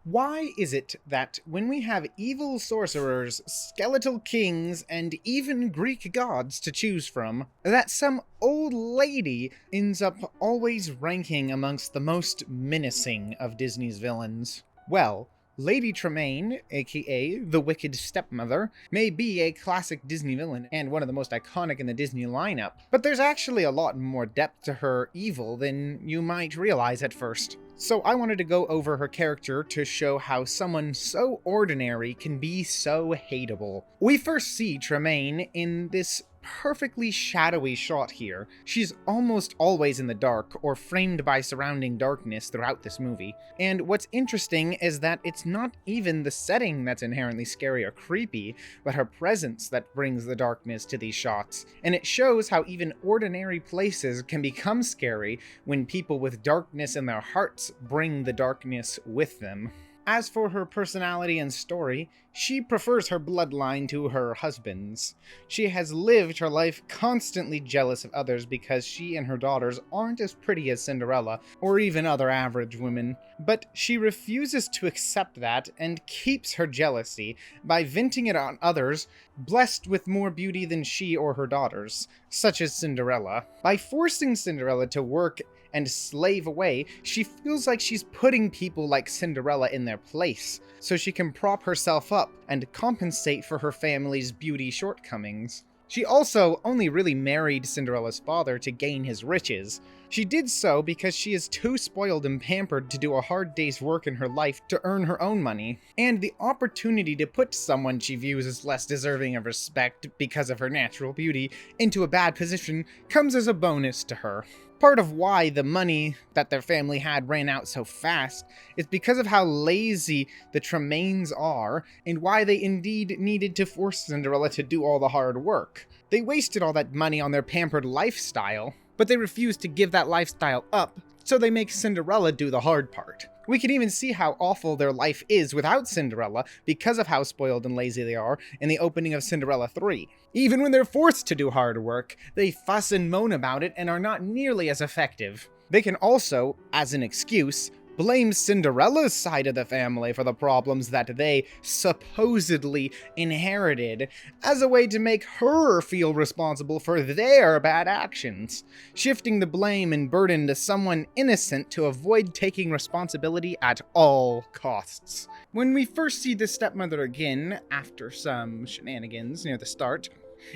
Why is it that when we have evil sorcerers, skeletal kings, and even Greek gods to choose from, that some old lady ends up always ranking amongst the most menacing of Disney's villains? Well, Lady Tremaine, aka the Wicked Stepmother, may be a classic Disney villain and one of the most iconic in the Disney lineup, but there's actually a lot more depth to her evil than you might realize at first. So I wanted to go over her character to show how someone so ordinary can be so hateable. We first see Tremaine in this perfectly shadowy shot here. She's almost always in the dark or framed by surrounding darkness throughout this movie. And what's interesting is that it's not even the setting that's inherently scary or creepy, but her presence that brings the darkness to these shots. And it shows how even ordinary places can become scary when people with darkness in their hearts bring the darkness with them. As for her personality and story, she prefers her bloodline to her husband's. She has lived her life constantly jealous of others because she and her daughters aren't as pretty as Cinderella, or even other average women. But she refuses to accept that and keeps her jealousy by venting it on others blessed with more beauty than she or her daughters, such as Cinderella. By forcing Cinderella to work and slave away, she feels like she's putting people like Cinderella in their place, so she can prop herself up and compensate for her family's beauty shortcomings. She also only really married Cinderella's father to gain his riches. She did so because she is too spoiled and pampered to do a hard day's work in her life to earn her own money, and the opportunity to put someone she views as less deserving of respect because of her natural beauty into a bad position comes as a bonus to her. Part of why the money that their family had ran out so fast is because of how lazy the Tremaines are, and why they indeed needed to force Cinderella to do all the hard work. They wasted all that money on their pampered lifestyle, but they refused to give that lifestyle up, so they make Cinderella do the hard part. We can even see how awful their life is without Cinderella because of how spoiled and lazy they are in the opening of Cinderella 3. Even when they're forced to do hard work, they fuss and moan about it and are not nearly as effective. They can also, as an excuse, blame Cinderella's side of the family for the problems that they supposedly inherited, as a way to make her feel responsible for their bad actions, shifting the blame and burden to someone innocent to avoid taking responsibility at all costs. When we first see the stepmother again, after some shenanigans near the start,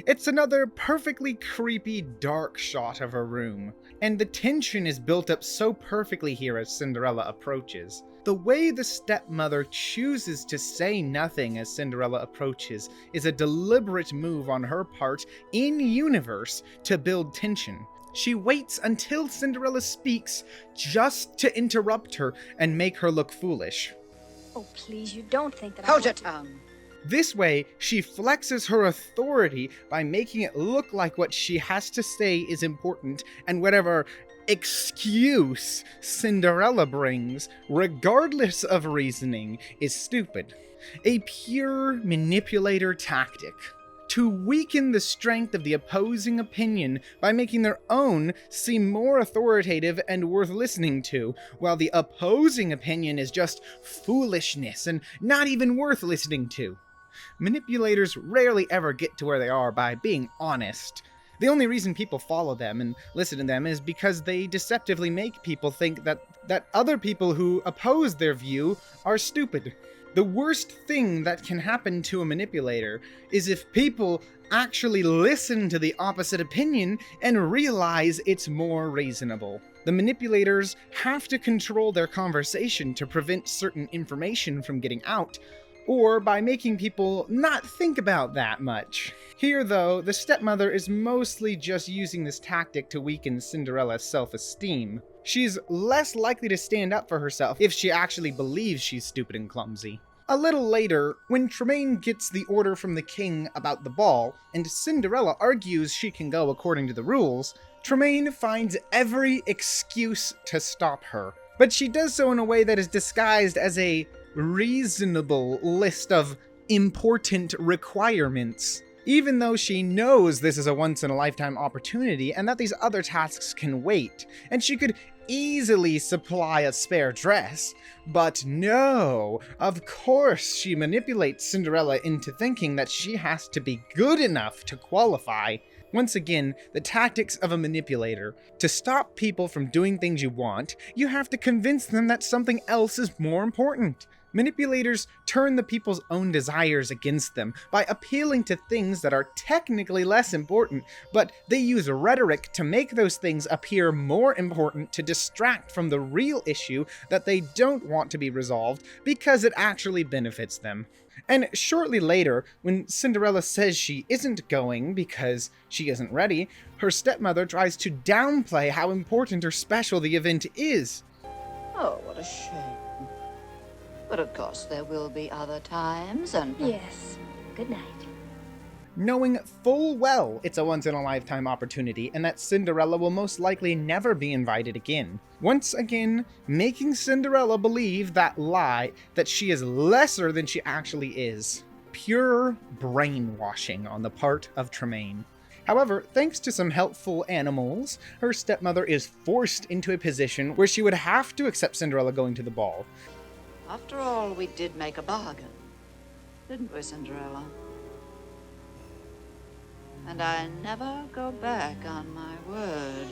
it's another perfectly creepy, dark shot of her room, and the tension is built up so perfectly here as Cinderella approaches. The way the stepmother chooses to say nothing as Cinderella approaches is a deliberate move on her part in-universe to build tension. She waits until Cinderella speaks just to interrupt her and make her look foolish. Oh, please, you don't think that Hold your tongue. This way, she flexes her authority by making it look like what she has to say is important, and whatever excuse Cinderella brings, regardless of reasoning, is stupid. A pure manipulator tactic. To weaken the strength of the opposing opinion by making their own seem more authoritative and worth listening to, while the opposing opinion is just foolishness and not even worth listening to. Manipulators rarely ever get to where they are by being honest. The only reason people follow them and listen to them is because they deceptively make people think that other people who oppose their view are stupid. The worst thing that can happen to a manipulator is if people actually listen to the opposite opinion and realize it's more reasonable. The manipulators have to control their conversation to prevent certain information from getting out, or by making people not think about that much. Here, though, the stepmother is mostly just using this tactic to weaken Cinderella's self-esteem. She's less likely to stand up for herself if she actually believes she's stupid and clumsy. A little later, when Tremaine gets the order from the king about the ball, and Cinderella argues she can go according to the rules, Tremaine finds every excuse to stop her. But she does so in a way that is disguised as a reasonable list of important requirements, even though she knows this is a once-in-a-lifetime opportunity and that these other tasks can wait, and she could easily supply a spare dress. But no, of course she manipulates Cinderella into thinking that she has to be good enough to qualify. Once again, the tactics of a manipulator. To stop people from doing things you want, you have to convince them that something else is more important. Manipulators turn the people's own desires against them by appealing to things that are technically less important, but they use rhetoric to make those things appear more important to distract from the real issue that they don't want to be resolved because it actually benefits them. And shortly later, when Cinderella says she isn't going because she isn't ready, her stepmother tries to downplay how important or special the event is. Oh, what a shame. But of course there will be other times, and... Yes. Good night. Knowing full well it's a once-in-a-lifetime opportunity and that Cinderella will most likely never be invited again. Once again, making Cinderella believe that lie that she is lesser than she actually is. Pure brainwashing on the part of Tremaine. However, thanks to some helpful animals, her stepmother is forced into a position where she would have to accept Cinderella going to the ball. After all, we did make a bargain, didn't we, Cinderella? And I never go back on my word.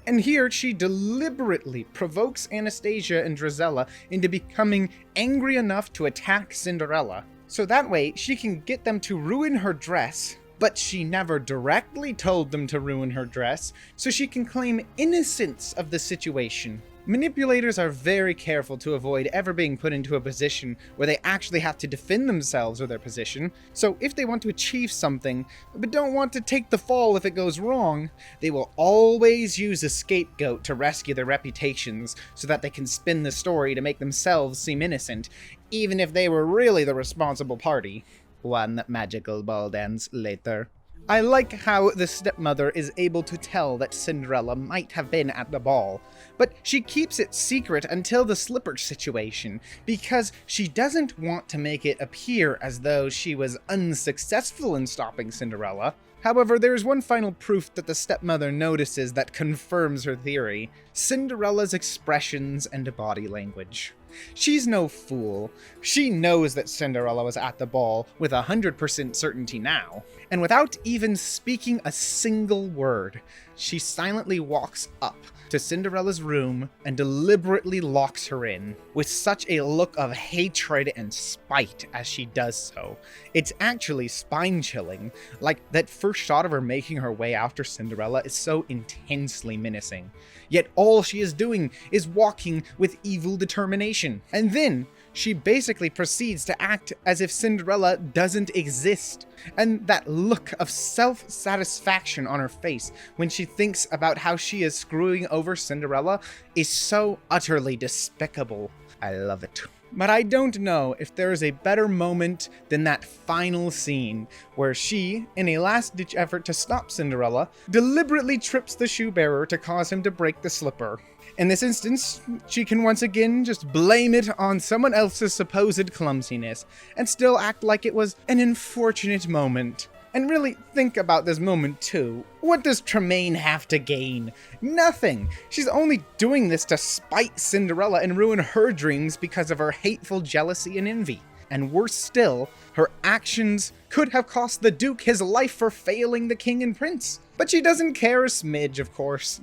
And here she deliberately provokes Anastasia and Drizella into becoming angry enough to attack Cinderella. So that way she can get them to ruin her dress, but she never directly told them to ruin her dress, so she can claim innocence of the situation. Manipulators are very careful to avoid ever being put into a position where they actually have to defend themselves or their position, so if they want to achieve something, but don't want to take the fall if it goes wrong, they will always use a scapegoat to rescue their reputations so that they can spin the story to make themselves seem innocent, even if they were really the responsible party. One magical ball dance later. I like how the stepmother is able to tell that Cinderella might have been at the ball, but she keeps it secret until the slipper situation, because she doesn't want to make it appear as though she was unsuccessful in stopping Cinderella. However, there is one final proof that the stepmother notices that confirms her theory: Cinderella's expressions and body language. She's no fool. She knows that Cinderella was at the ball with 100% certainty now. And without even speaking a single word, she silently walks up to Cinderella's room and deliberately locks her in, with such a look of hatred and spite as she does so. It's actually spine-chilling. Like, that first shot of her making her way after Cinderella is so intensely menacing. Yet all she is doing is walking with evil determination. And then she basically proceeds to act as if Cinderella doesn't exist. And that look of self-satisfaction on her face when she thinks about how she is screwing over Cinderella is so utterly despicable. I love it. But I don't know if there is a better moment than that final scene where she, in a last-ditch effort to stop Cinderella, deliberately trips the shoe bearer to cause him to break the slipper. In this instance, she can once again just blame it on someone else's supposed clumsiness, and still act like it was an unfortunate moment. And really think about this moment too. What does Tremaine have to gain? Nothing! She's only doing this to spite Cinderella and ruin her dreams because of her hateful jealousy and envy. And worse still, her actions could have cost the Duke his life for failing the king and prince. But she doesn't care a smidge, of course.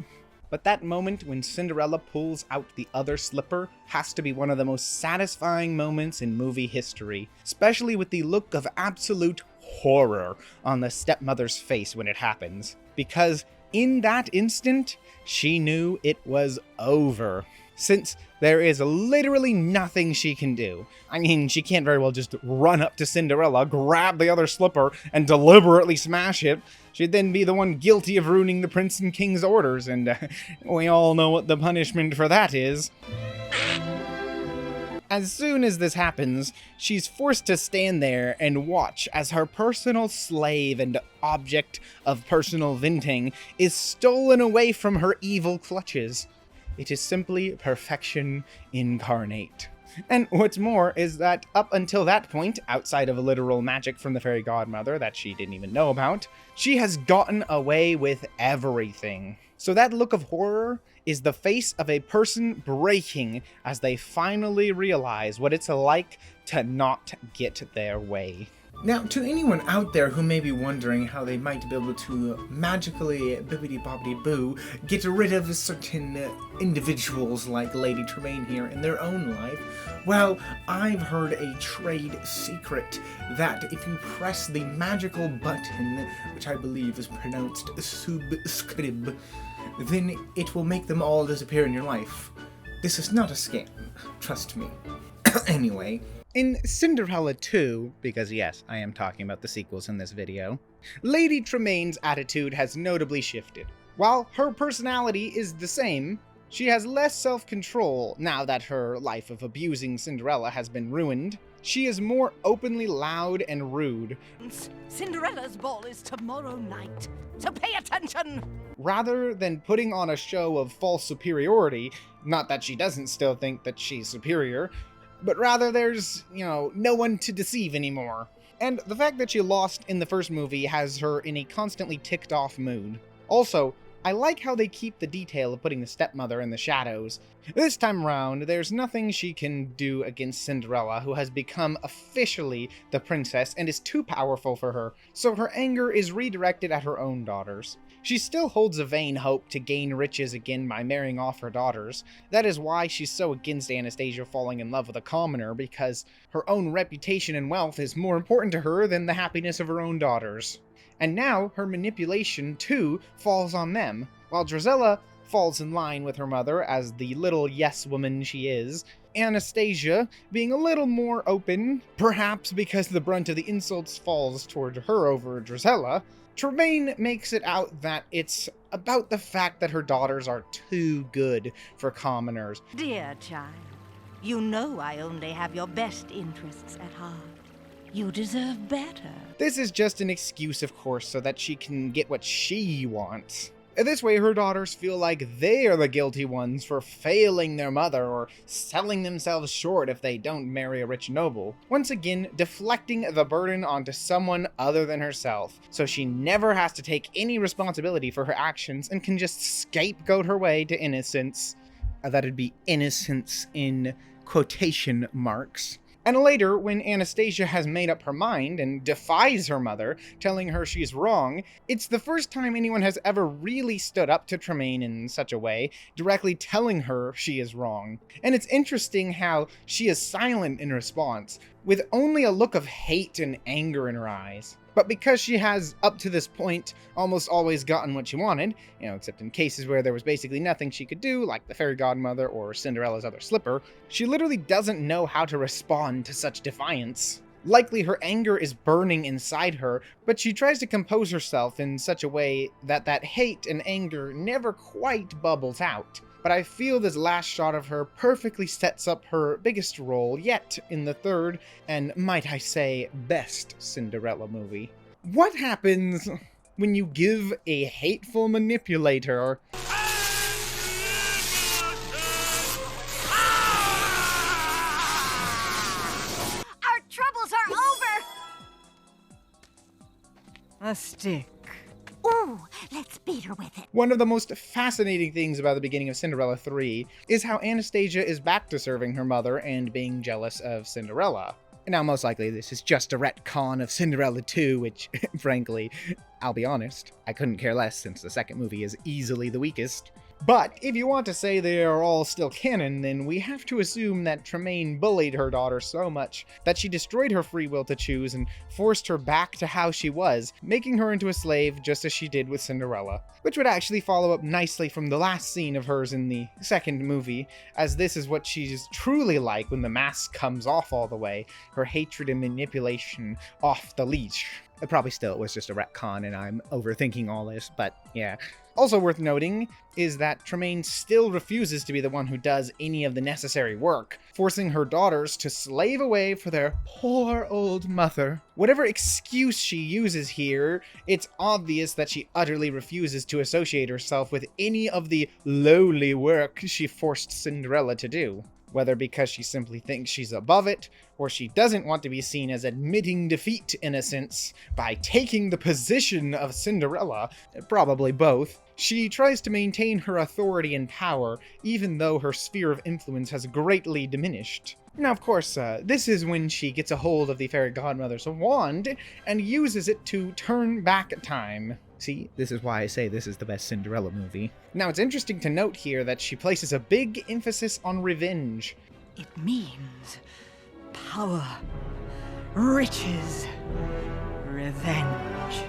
But that moment when Cinderella pulls out the other slipper has to be one of the most satisfying moments in movie history, especially with the look of absolute horror on the stepmother's face when it happens. Because in that instant, she knew it was over. Since there is literally nothing she can do. I mean, she can't very well just run up to Cinderella, grab the other slipper, and deliberately smash it. She'd then be the one guilty of ruining the prince and king's orders, and we all know what the punishment for that is. As soon as this happens, she's forced to stand there and watch as her personal slave and object of personal venting is stolen away from her evil clutches. It is simply perfection incarnate. And what's more is that up until that point, outside of literal magic from the fairy godmother that she didn't even know about, she has gotten away with everything. So that look of horror is the face of a person breaking as they finally realize what it's like to not get their way. Now, to anyone out there who may be wondering how they might be able to magically bibbidi-bobbidi-boo get rid of certain individuals like Lady Tremaine here in their own life, well, I've heard a trade secret that if you press the magical button, which I believe is pronounced subscribe, then it will make them all disappear in your life. This is not a scam, trust me. Anyway, in Cinderella 2, because yes, I am talking about the sequels in this video, Lady Tremaine's attitude has notably shifted. While her personality is the same, she has less self-control now that her life of abusing Cinderella has been ruined. She is more openly loud and rude. Cinderella's ball is tomorrow night, so pay attention! Rather than putting on a show of false superiority, not that she doesn't still think that she's superior, but rather there's, no one to deceive anymore. And the fact that she lost in the first movie has her in a constantly ticked off mood. Also, I like how they keep the detail of putting the stepmother in the shadows. This time around, there's nothing she can do against Cinderella, who has become officially the princess and is too powerful for her, so her anger is redirected at her own daughters. She still holds a vain hope to gain riches again by marrying off her daughters. That is why she's so against Anastasia falling in love with a commoner, because her own reputation and wealth is more important to her than the happiness of her own daughters. And now her manipulation, too, falls on them, while Drizella falls in line with her mother as the little yes-woman she is, Anastasia being a little more open, perhaps because the brunt of the insults falls toward her over Drizella. Tremaine makes it out that it's about the fact that her daughters are too good for commoners. Dear child, you know I only have your best interests at heart. You deserve better. This is just an excuse, of course, so that she can get what she wants. This way, her daughters feel like they are the guilty ones for failing their mother or selling themselves short if they don't marry a rich noble. Once again, deflecting the burden onto someone other than herself, so she never has to take any responsibility for her actions and can just scapegoat her way to innocence. That'd be innocence in quotation marks. And later, when Anastasia has made up her mind and defies her mother, telling her she's wrong, it's the first time anyone has ever really stood up to Tremaine in such a way, directly telling her she is wrong. And it's interesting how she is silent in response, with only a look of hate and anger in her eyes. But because she has, up to this point, almost always gotten what she wanted, except in cases where there was basically nothing she could do, like the fairy godmother or Cinderella's other slipper, she literally doesn't know how to respond to such defiance. Likely her anger is burning inside her, but she tries to compose herself in such a way that hate and anger never quite bubbles out. But I feel this last shot of her perfectly sets up her biggest role yet in the third, and might I say, best Cinderella movie. What happens when you give a hateful manipulator Our troubles are over! A stick. Ooh, let's beat her with it. One of the most fascinating things about the beginning of Cinderella 3 is how Anastasia is back to serving her mother and being jealous of Cinderella. Now, most likely this is just a retcon of Cinderella 2, which, frankly, I'll be honest, I couldn't care less since the second movie is easily the weakest. But if you want to say they are all still canon, then we have to assume that Tremaine bullied her daughter so much that she destroyed her free will to choose and forced her back to how she was, making her into a slave just as she did with Cinderella. Which would actually follow up nicely from the last scene of hers in the second movie, as this is what she's truly like when the mask comes off all the way, her hatred and manipulation off the leash. Probably still was just a retcon and I'm overthinking all this, but yeah. Also worth noting is that Tremaine still refuses to be the one who does any of the necessary work, forcing her daughters to slave away for their poor old mother. Whatever excuse she uses here, it's obvious that she utterly refuses to associate herself with any of the lowly work she forced Cinderella to do. whether because she simply thinks she's above it, or she doesn't want to be seen as admitting defeat in a sense by taking the position of Cinderella, probably both. She tries to maintain her authority and power, even though her sphere of influence has greatly diminished. Now, of course, this is when she gets a hold of the fairy godmother's wand and uses it to turn back time. See, this is why I say this is the best Cinderella movie. Now, it's interesting to note here that she places a big emphasis on revenge. It means power, riches, revenge.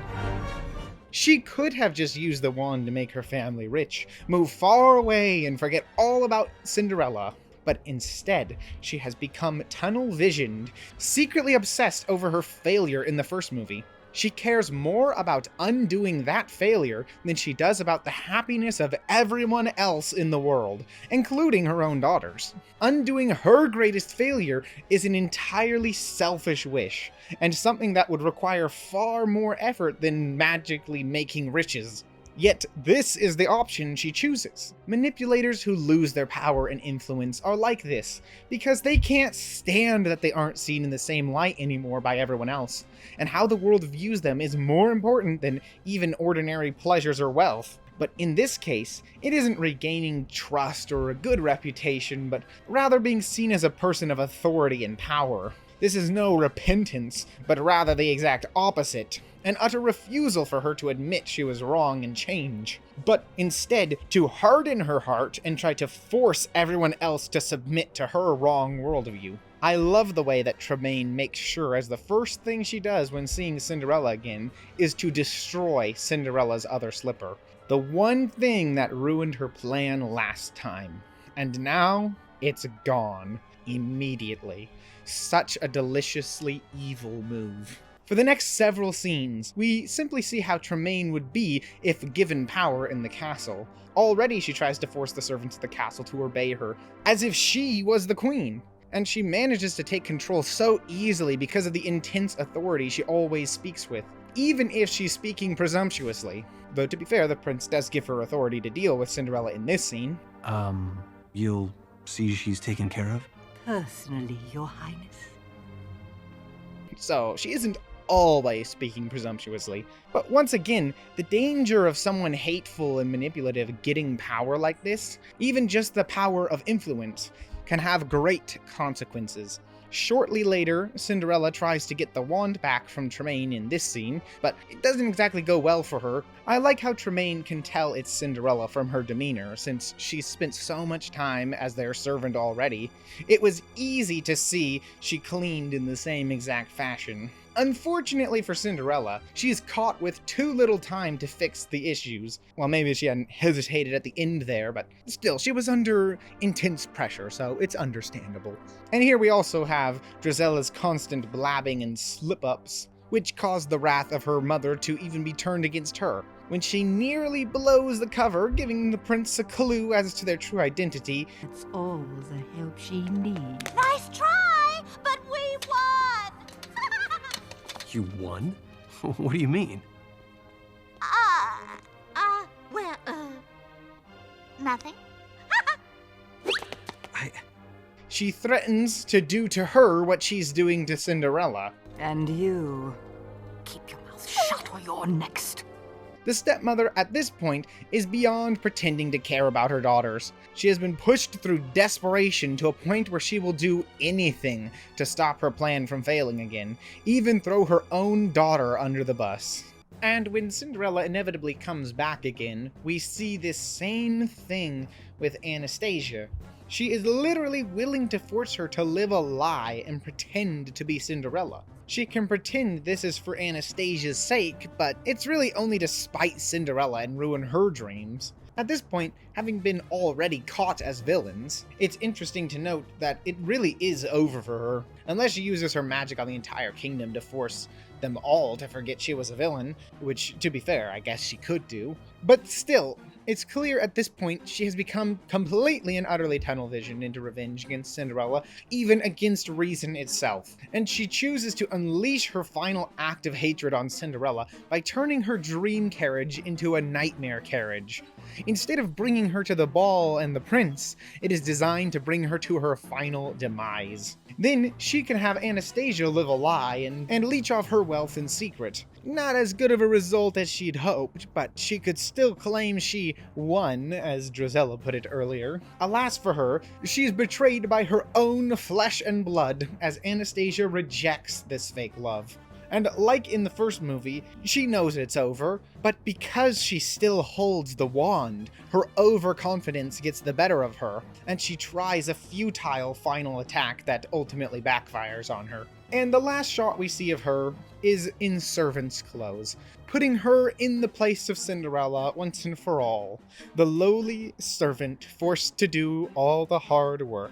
She could have just used the wand to make her family rich, move far away, and forget all about Cinderella. But instead, she has become tunnel-visioned, secretly obsessed over her failure in the first movie. She cares more about undoing that failure than she does about the happiness of everyone else in the world, including her own daughters. Undoing her greatest failure is an entirely selfish wish, and something that would require far more effort than magically making riches. Yet, this is the option she chooses. Manipulators who lose their power and influence are like this, because they can't stand that they aren't seen in the same light anymore by everyone else, and how the world views them is more important than even ordinary pleasures or wealth. But in this case, it isn't regaining trust or a good reputation, but rather being seen as a person of authority and power. This is no repentance, but rather the exact opposite. An utter refusal for her to admit she was wrong and change, but instead to harden her heart and try to force everyone else to submit to her wrong worldview. I love the way that Tremaine makes sure as the first thing she does when seeing Cinderella again is to destroy Cinderella's other slipper. The one thing that ruined her plan last time. And now, it's gone. Immediately. Such a deliciously evil move. For the next several scenes, we simply see how Tremaine would be if given power in the castle. Already she tries to force the servants of the castle to obey her, as if she was the queen. And she manages to take control so easily because of the intense authority she always speaks with, even if she's speaking presumptuously. Though to be fair, the prince does give her authority to deal with Cinderella in this scene. You'll see she's taken care of? Personally, Your Highness. So, she isn't always speaking presumptuously. But once again, the danger of someone hateful and manipulative getting power like this, even just the power of influence, can have great consequences. Shortly later, Cinderella tries to get the wand back from Tremaine in this scene, but it doesn't exactly go well for her. I like how Tremaine can tell it's Cinderella from her demeanor, since she's spent so much time as their servant already. It was easy to see she cleaned in the same exact fashion. Unfortunately for Cinderella, she's caught with too little time to fix the issues. Well, maybe she hadn't hesitated at the end there, but still, she was under intense pressure, so it's understandable. And here we also have Drizella's constant blabbing and slip-ups, which caused the wrath of her mother to even be turned against her. When she nearly blows the cover, giving the prince a clue as to their true identity. It's all the help she needs. Nice try, but we won! You won? What do you mean? Nothing. She threatens to do to her what she's doing to Cinderella. And you, keep your mouth shut or you're next. The stepmother at this point is beyond pretending to care about her daughters. She has been pushed through desperation to a point where she will do anything to stop her plan from failing again, even throw her own daughter under the bus. And when Cinderella inevitably comes back again, we see this same thing with Anastasia. She is literally willing to force her to live a lie and pretend to be Cinderella. She can pretend this is for Anastasia's sake, but it's really only to spite Cinderella and ruin her dreams. At this point, having been already caught as villains, it's interesting to note that it really is over for her, unless she uses her magic on the entire kingdom to force them all to forget she was a villain, which, to be fair, I guess she could do. But still, It's clear at this point she has become completely and utterly tunnel visioned into revenge against Cinderella, even against reason itself, and she chooses to unleash her final act of hatred on Cinderella by turning her dream carriage into a nightmare carriage. Instead of bringing her to the ball and the prince, it is designed to bring her to her final demise. Then she can have Anastasia live a lie and leech off her wealth in secret. Not as good of a result as she'd hoped, but she could still claim she won, as Drizella put it earlier. Alas for her, she is betrayed by her own flesh and blood, as Anastasia rejects this fake love. And like in the first movie, she knows it's over, but because she still holds the wand, her overconfidence gets the better of her, and she tries a futile final attack that ultimately backfires on her. And the last shot we see of her is in servant's clothes, putting her in the place of Cinderella once and for all, the lowly servant forced to do all the hard work.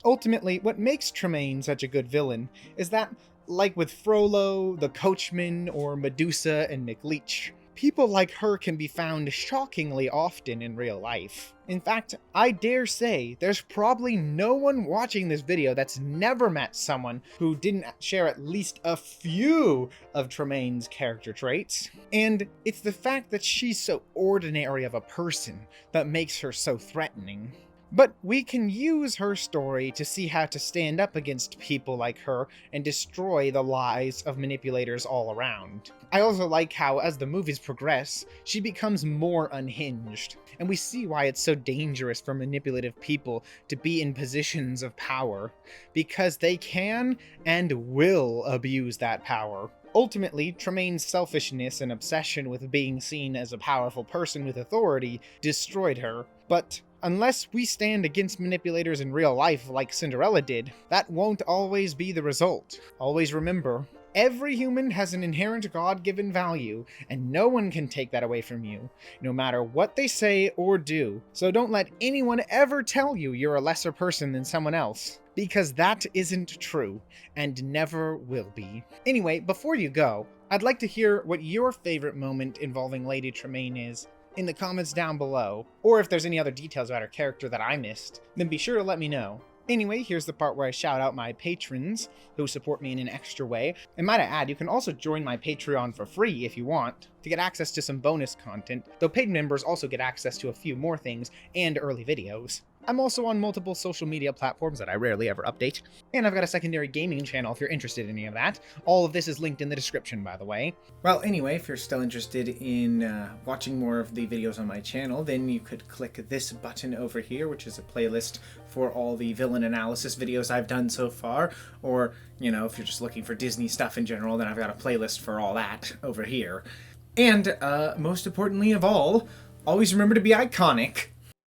Ultimately, what makes Tremaine such a good villain is that, like with Frollo, the Coachman, or Medusa and McLeach, people like her can be found shockingly often in real life. In fact, I dare say there's probably no one watching this video that's never met someone who didn't share at least a few of Tremaine's character traits. And it's the fact that she's so ordinary of a person that makes her so threatening. But we can use her story to see how to stand up against people like her and destroy the lies of manipulators all around. I also like how, as the movies progress, she becomes more unhinged, and we see why it's so dangerous for manipulative people to be in positions of power, because they can and will abuse that power. Ultimately, Tremaine's selfishness and obsession with being seen as a powerful person with authority destroyed her, but unless we stand against manipulators in real life like Cinderella did, that won't always be the result. Always remember, every human has an inherent God-given value, and no one can take that away from you, no matter what they say or do. So don't let anyone ever tell you you're a lesser person than someone else, because that isn't true, and never will be. Anyway, before you go, I'd like to hear what your favorite moment involving Lady Tremaine is in the comments down below, or if there's any other details about her character that I missed, then be sure to let me know. Anyway, here's the part where I shout out my patrons who support me in an extra way. And might I add, you can also join my Patreon for free if you want, to get access to some bonus content, though paid members also get access to a few more things and early videos. I'm also on multiple social media platforms that I rarely ever update, and I've got a secondary gaming channel if you're interested in any of that. All of this is linked in the description, by the way. Well, anyway, if you're still interested in watching more of the videos on my channel, then you could click this button over here, which is a playlist for all the villain analysis videos I've done so far, or, you know, if you're just looking for Disney stuff in general, then I've got a playlist for all that over here. And, most importantly of all, always remember to be iconic.